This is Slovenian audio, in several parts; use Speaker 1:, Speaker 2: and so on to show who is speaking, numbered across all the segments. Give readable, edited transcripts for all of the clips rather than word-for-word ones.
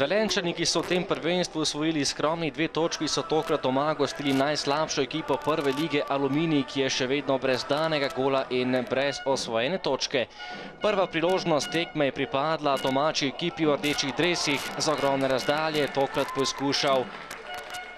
Speaker 1: Velenjčani, ki so v tem prvenstvu osvojili skromni 2 točki, so tokrat doma gostili najslabšo ekipo prve lige Aluminij, ki je še vedno brez danega gola in brez osvojene točke. Prva priložnost tekme je pripadla domači ekipi v rdečih dresih. Z ogromne razdalje tokrat poskušal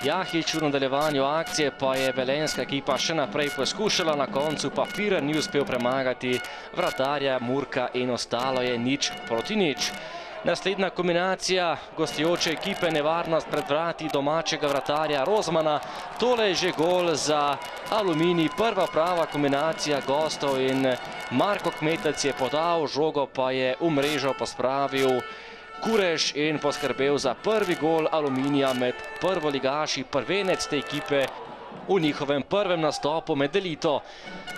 Speaker 1: Jahič, v nadaljevanju akcije pa je velenjska ekipa še naprej poskušala, na koncu pa Firer ni uspel premagati vratarja Murka in ostalo je 0:0. Naslednja kombinacija gostujoče ekipe, nevarnost pred vrati domačega vratarja Rozmana. Tole je že gol za Aluminij, prva prava kombinacija gostov in Marko Kmetec je podal, žogo pa je v mrežo pospravil Kureš in poskrbel za prvi gol Aluminija med prvoligaši, prvenec te ekipe v njihovem prvem nastopu med elito.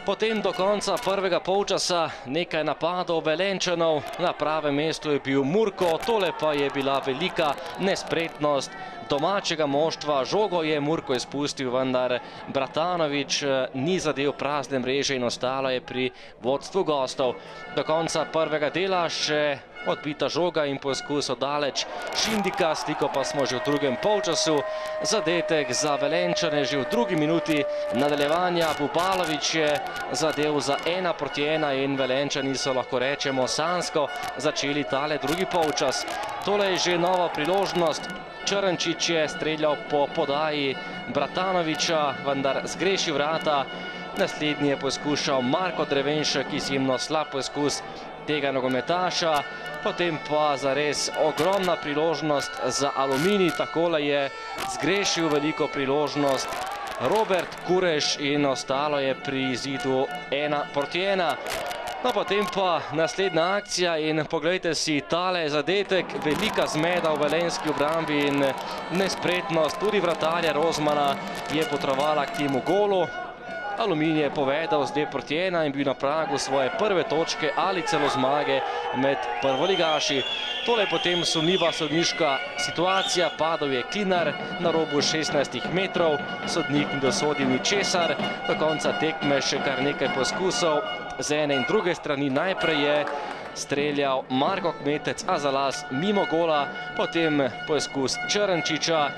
Speaker 1: Potem do konca prvega polčasa nekaj napadov Velenjčanov, na pravem mestu je bil Murko, tole pa je bila velika nespretnost domačega moštva. Žogo je Murko izpustil, vendar Bratanovič ni zadel prazne mreže in ostalo je pri vodstvu gostov. Do konca prvega dela še odbita žoga in poskus oddaleč Šindika, sliko pa smo že v drugem polčasu. Zadetek za Velenjčane že v drugi minuti nadaljevanja. Bubalović je zadev za 1:1 in Velenjčani so, lahko rečemo, sanjsko začeli tale drugi polčas. Tole je že nova priložnost. Črnčič je streljal po podaji Bratanoviča, vendar zgreši vrata. Naslednji je poskušal Marko Drevenšek, izjemno slab poskus tega nogometaša. Potem pa zares ogromna priložnost za Aluminij. Takole je zgrešil veliko priložnost Robert Kureš in ostalo je pri izidu 1:1. No, potem pa naslednja akcija in poglejte si tale zadetek. Velika zmeda v velenjski obrambi in nespretnost tudi vratarja Rozmana je potrebovala k temu golu. Aluminij je povedal z 2:1 in bil na pragu svoje prve točke ali celo zmage med prvoligaši. Tole je potem sumljiva sodniška situacija, padal je Klinar na robu 16 metrov, sodnik ni dosodil ničesar. Do konca tekme še kar nekaj poskusov z ene in druge strani. Najprej je streljal Marko Kmetec, a za las mimo gola, potem poskus Črnčiča.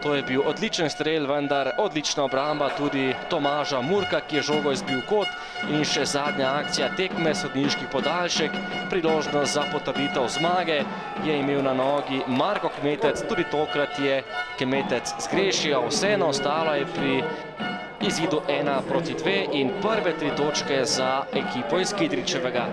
Speaker 1: To je bil odličen strel, vendar odlična obramba tudi Tomaža Murka, ki je žogo izbil kot. In še zadnja akcija tekme, sodniški podaljšek, priložnost za potrditev zmage je imel na nogi Marko Kmetec. Tudi tokrat je Kmetec zgrešil, vseeno ostalo je pri izidu 1:2 in prve 3 točke za ekipo iz Kidričevega.